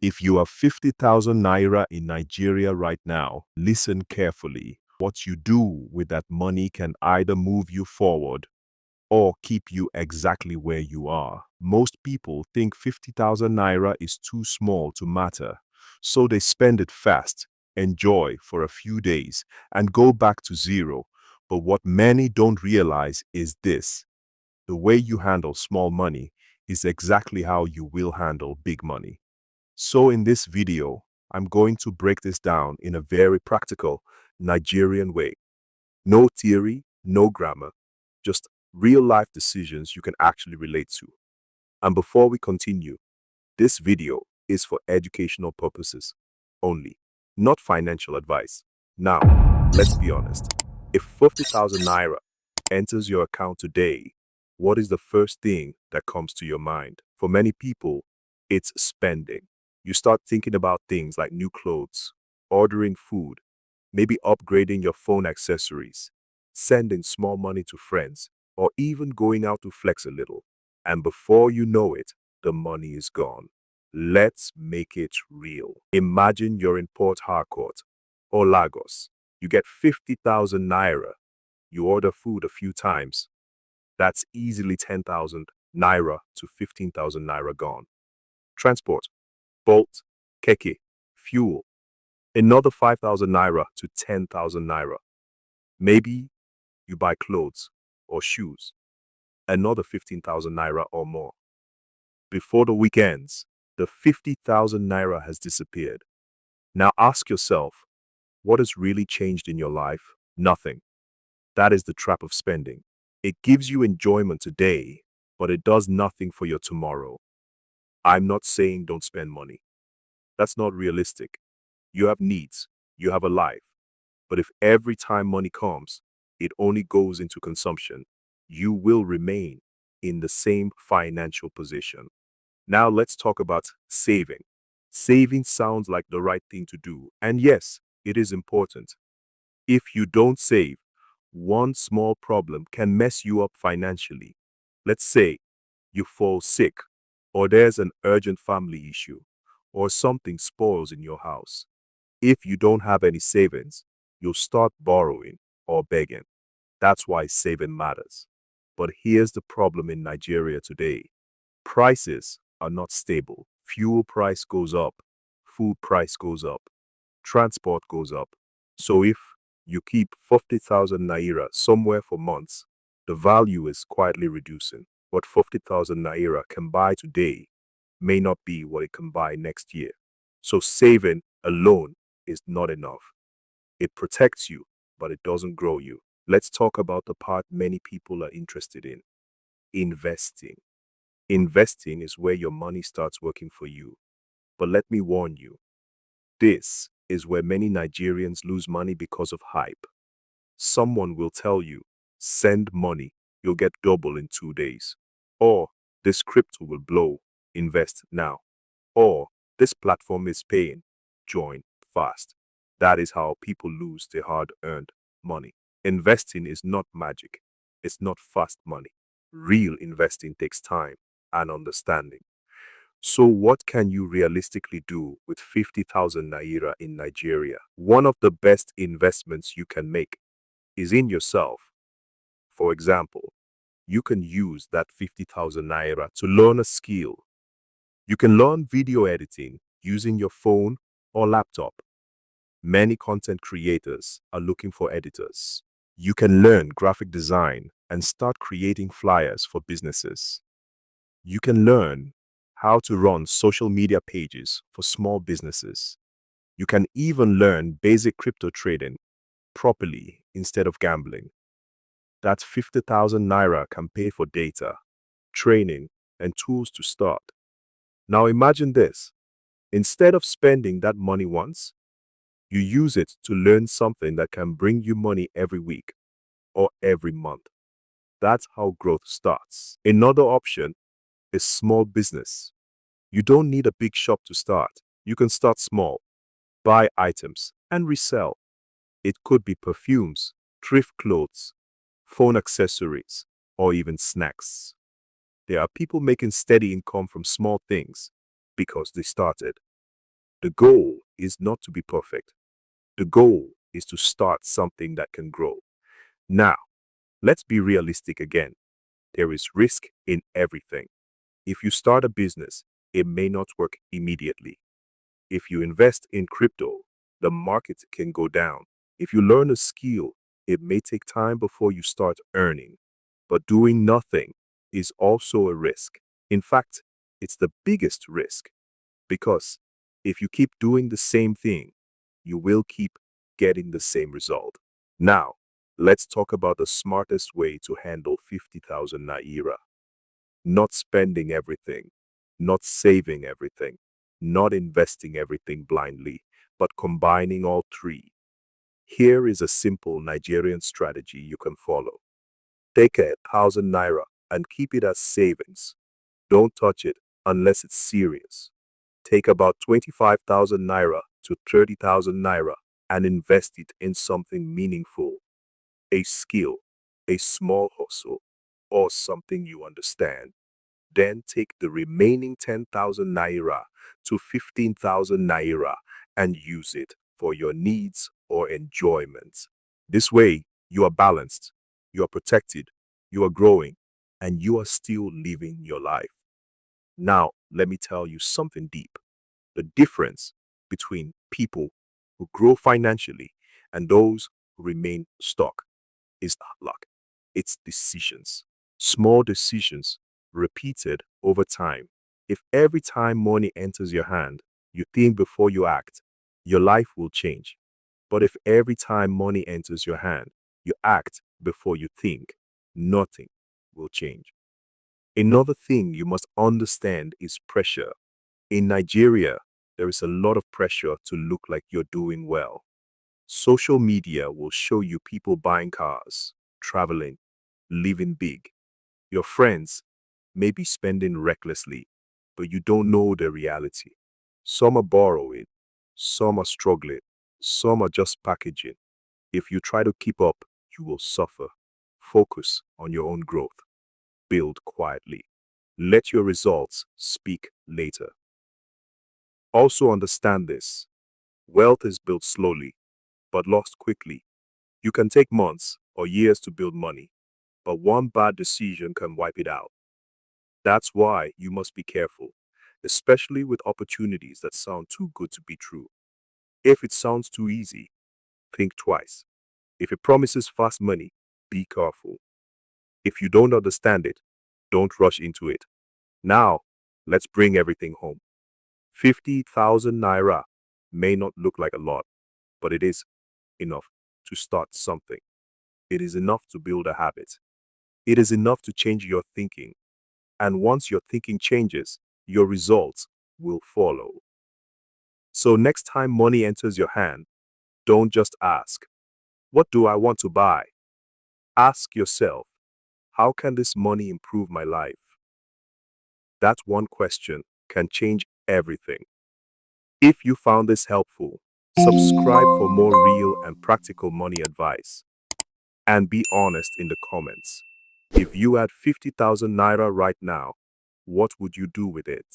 If you have 50,000 naira in Nigeria right now, listen carefully. What you do with that money can either move you forward or keep you exactly where you are. Most people think 50,000 naira is too small to matter, so they spend it fast, enjoy for a few days, and go back to zero. But what many don't realize is this: the way you handle small money is exactly how you will handle big money. So in this video, I'm going to break this down in a very practical Nigerian way. No theory, no grammar, just real life decisions you can actually relate to. And before we continue, this video is for educational purposes only, not financial advice. Now, let's be honest. If 50,000 naira enters your account today, what is the first thing that comes to your mind? For many people, it's spending. You start thinking about things like new clothes, ordering food, maybe upgrading your phone accessories, sending small money to friends, or even going out to flex a little. And before you know it, the money is gone. Let's make it real. Imagine you're in Port Harcourt or Lagos. You get 50,000 naira. You order food a few times. That's easily 10,000 naira to 15,000 naira gone. Transport, Bolt, Keke, fuel, another 5,000 naira to 10,000 naira. Maybe you buy clothes or shoes, another 15,000 naira or more. Before the weekends, the 50,000 naira has disappeared. Now ask yourself, what has really changed in your life? Nothing. That is the trap of spending. It gives you enjoyment today, but it does nothing for your tomorrow. I'm not saying don't spend money. That's not realistic. You have needs, you have a life. But if every time money comes, it only goes into consumption, you will remain in the same financial position. Now let's talk about saving. Saving sounds like the right thing to do, and yes, it is important. If you don't save, one small problem can mess you up financially. Let's say you fall sick, or there's an urgent family issue, or something spoils in your house. If you don't have any savings, you'll start borrowing or begging. That's why saving matters. But here's the problem in Nigeria today. Prices are not stable. Fuel price goes up, food price goes up, transport goes up. So if you keep 50,000 naira somewhere for months, the value is quietly reducing. What 50,000 naira can buy today may not be what it can buy next year. So saving alone is not enough. It protects you, but it doesn't grow you. Let's talk about the part many people are interested in: investing. Investing is where your money starts working for you. But let me warn you, this is where many Nigerians lose money because of hype. Someone will tell you, send money, you'll get double in 2 days. Or, this crypto will blow, invest now. Or, this platform is paying, join fast. That is how people lose their hard-earned money. Investing is not magic. It's not fast money. Real investing takes time and understanding. So what can you realistically do with 50,000 naira in Nigeria? One of the best investments you can make is in yourself. For example, you can use that 50,000 naira to learn a skill. You can learn video editing using your phone or laptop. Many content creators are looking for editors. You can learn graphic design and start creating flyers for businesses. You can learn how to run social media pages for small businesses. You can even learn basic crypto trading properly instead of gambling. That 50,000 naira can pay for data, training, and tools to start. Now imagine this. Instead of spending that money once, you use it to learn something that can bring you money every week or every month. That's how growth starts. Another option is small business. You don't need a big shop to start. You can start small, buy items, and resell. It could be perfumes, thrift clothes, phone accessories, or even snacks. There are people making steady income from small things because they started. The goal is not to be perfect. The goal is to start something that can grow. Now, let's be realistic again. There is risk in everything. If you start a business, it may not work immediately. If you invest in crypto, the market can go down. If you learn a skill, it may take time before you start earning. But doing nothing is also a risk. In fact, it's the biggest risk because if you keep doing the same thing, you will keep getting the same result. Now, let's talk about the smartest way to handle 50,000 Naira. Not spending everything, not saving everything, not investing everything blindly, but combining all three. Here is a simple Nigerian strategy you can follow. Take 1,000 Naira and keep it as savings. Don't touch it unless it's serious. Take about 25,000 Naira to 30,000 Naira and invest it in something meaningful, a skill, a small hustle, or something you understand. Then take the remaining 10,000 Naira to 15,000 Naira and use it for your needs or enjoyment. This way, you are balanced, you are protected, you are growing, and you are still living your life. Now, let me tell you something deep. The difference between people who grow financially and those who remain stuck is not luck. It's decisions. Small decisions repeated over time. If every time money enters your hand, you think before you act, your life will change. But if every time money enters your hand, you act before you think, nothing will change. Another thing you must understand is pressure. In Nigeria, there is a lot of pressure to look like you're doing well. Social media will show you people buying cars, traveling, living big. Your friends may be spending recklessly, but you don't know the reality. Some are borrowing, some are struggling, some are just packaging. If you try to keep up, you will suffer. Focus on your own growth. Build quietly. Let your results speak later. Also understand this. Wealth is built slowly, but lost quickly. You can take months or years to build money, but one bad decision can wipe it out. That's why you must be careful, especially with opportunities that sound too good to be true. If it sounds too easy, think twice. If it promises fast money, be careful. If you don't understand it, don't rush into it. Now, let's bring everything home. 50,000 Naira may not look like a lot, but it is enough to start something. It is enough to build a habit. It is enough to change your thinking. And once your thinking changes, your results will follow. So next time money enters your hand, don't just ask, what do I want to buy? Ask yourself, how can this money improve my life? That one question can change everything. If you found this helpful, subscribe for more real and practical money advice. And be honest in the comments. If you had 50,000 Naira right now, what would you do with it?